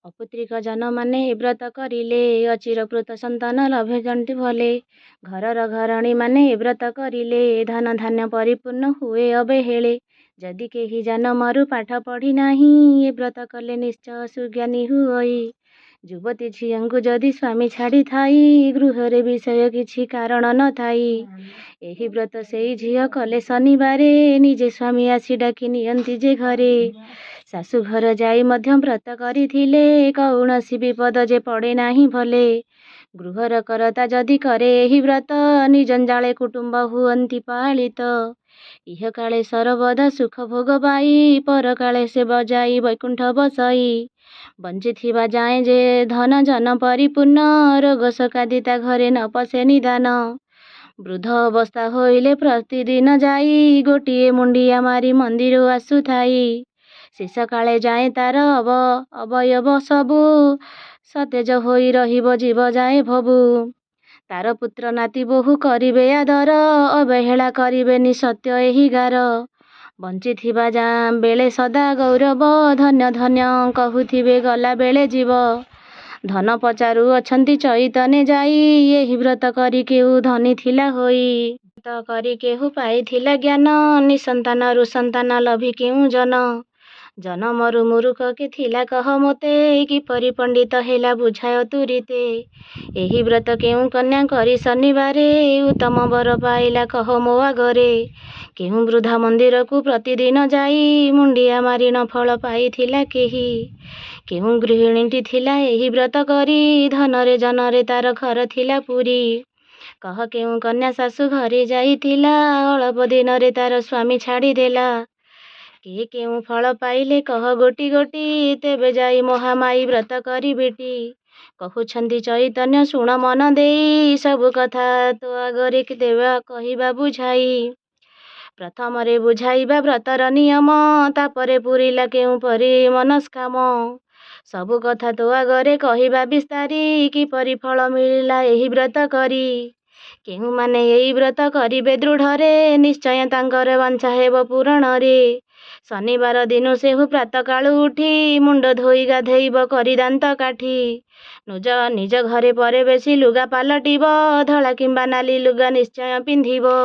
ଅପୁତ୍ରିକ ଜନମାନେ ଏ ବ୍ରତ କରିଲେ, ଅଚିରକୃତ ସନ୍ତାନ ଲଭେଛନ୍ତି ଭଲେ। ଘରର ଘରଣୀମାନେ ଏ ବ୍ରତ କରିଲେ, ଧନ ଧାନ୍ୟ ପରିପୂର୍ଣ୍ଣ ହୁଏ ଅବେହେଳେ। ଯଦି କେହି ଜନମରୁ ପାଠ ପଢ଼ି ନାହିଁ, ଏ ବ୍ରତ କଲେ ନିଶ୍ଚୟ ସୁଜ୍ଞାନୀ ହୁଅଇ। ଯୁବତୀ ଝିଅଙ୍କୁ ଯଦି ସ୍ୱାମୀ ଛାଡ଼ି ଥାଇ, ଗୃହରେ ବିଷୟ କିଛି କାରଣ ନଥାଇ। ଏହି ବ୍ରତ ସେଇ ଝିଅ କଲେ ଶନିବାରେ, ନିଜେ ସ୍ୱାମୀ ଆସି ଡାକି ନିଅନ୍ତି ଯେ ଘରେ। ଶାଶୁ ଘର ଯାଇ ମଧ୍ୟ ବ୍ରତ କରିଥିଲେ, କୌଣସି ବିପଦ ଯେ ପଡ଼େ ନାହିଁ ଭଲେ। ଗୃହର କରତା ଯଦି କରେ ଏହି ବ୍ରତ, ନିଜଞ୍ଜାଳେ କୁଟୁମ୍ବ ହୁଅନ୍ତି ପାଳିତ। ଇହକାଳେ ସରବଦା ସୁଖ ଭୋଗ ପାଇ, ପରକାଳେ ସେ ବଜାଇ ବୈକୁଣ୍ଠ ବସଇ। ବଞ୍ଚିଥିବା ଯାଏଁ ଯେ ଧନ ଜନ ପରିପୂର୍ଣ୍ଣ, ରୋଗ ସକାଦି ତା ଘରେ ନ ପଶେ ନିଦାନ। ବୃଦ୍ଧ ଅବସ୍ଥା ହୋଇଲେ ପ୍ରତିଦିନ ଯାଇ, ଗୋଟିଏ ମୁଣ୍ଡିଆ ମାରି ମନ୍ଦିର ଆସୁଥାଇ। ଶେଷ କାଳେ ଯାଏଁ ତାର ଅବୟବ ସବୁ, ସତେଜ ହୋଇ ରହିବ ଜୀବ ଯାଏ ଭବୁ। ତାର ପୁତ୍ର ନାତି ବୋହୂ କରିବେ ଆଦର, ଅବହେଳା କରିବେନି ସତ୍ୟ ଏହି ଗାର। ବଞ୍ଚିଥିବା ବେଳେ ସଦା ଗୌରବ, ଧନ୍ୟ ଧନ୍ୟ କହୁଥିବେ ଗଲା ବେଳେ ଯିବ। ଧନ ପଚାରୁ ଅଛନ୍ତି ଚଇତନେ ଯାଇ, ଏହି ବ୍ରତ କରି କେହୁ ଧନୀ ଥିଲା ହୋଇ। ବ୍ରତ କରି କେହୁ ପାଇଥିଲା ଜ୍ଞାନ, ନିସନ୍ତାନରୁ ସନ୍ତାନ ଲଭି କେଉଁ ଜନ। ଜନମରୁ ମୂରୁଖ କେ ଥିଲା କହ ମୋତେ, କିପରି ପଣ୍ଡିତ ହେଲା ବୁଝାୟ ତୁରିତେ। ଏହି ବ୍ରତ କେଉଁ କନ୍ୟା କରି ଶନିବାରେ, ଉତ୍ତମ ବର ପାଇଲା କହ ମୋ ଆଗରେ। କେଉଁ ବୃଦ୍ଧା ମନ୍ଦିରକୁ ପ୍ରତିଦିନ ଯାଇ, ମୁଣ୍ଡିଆ ମାରି ନ ଫଳ ପାଇଥିଲା କେହି। କେଉଁ ଗୃହିଣୀଟି ଥିଲା ଏହି ବ୍ରତ କରି, ଧନରେ ଜନରେ ତାର ଘର ଥିଲା ପୁରୀ। କହ କେଉଁ କନ୍ୟା ଶାଶୁ ଘରେ ଯାଇଥିଲା, ଅଳପ ଦିନରେ ତାର ସ୍ୱାମୀ ଛାଡ଼ିଦେଲା। କିଏ କେଉଁ ଫଳ ପାଇଲେ କହ ଗୋଟି ଗୋଟି, ତେବେ ଯାଇ ମହାମାୟୀ ବ୍ରତ କରିବେଟି। କହୁଛନ୍ତି ଚୈତନ୍ୟ ଶୁଣ ମନ ଦେଇ, ସବୁ କଥା ତୋ ଆଗରେ ଦେବା କହିବା ବୁଝାଇ। ପ୍ରଥମରେ ବୁଝାଇବା ବ୍ରତର ନିୟମ, ତାପରେ ପୁରିଲା କେଉଁ ପରି ମନସ୍କାମ। ସବୁ କଥା ତୋ ଆଗରେ କହିବା ବିସ୍ତାରି, କିପରି ଫଳ ମିଳିଲା ଏହି ବ୍ରତ କରି। କେଉଁମାନେ ଏଇ ବ୍ରତ କରିବେ ଦୃଢ଼ରେ, ନିଶ୍ଚୟ ତାଙ୍କର ବାଞ୍ଛା ହେବ ପୂରଣରେ। ଶନିବାର ଦିନୁ ସେହୁ ପ୍ରାତଃକାଳୁ ଉଠି, ମୁଣ୍ଡ ଧୋଇ ଗାଧେଇବ କରି ଦାନ୍ତ କାଠି। ନିଜ ଘରେ ପରେ ବେଶୀ ଲୁଗା ପାଲଟିବ, ଧଳା କିମ୍ବା ନାଲି ଲୁଗା ନିଶ୍ଚୟ ପିନ୍ଧିବ।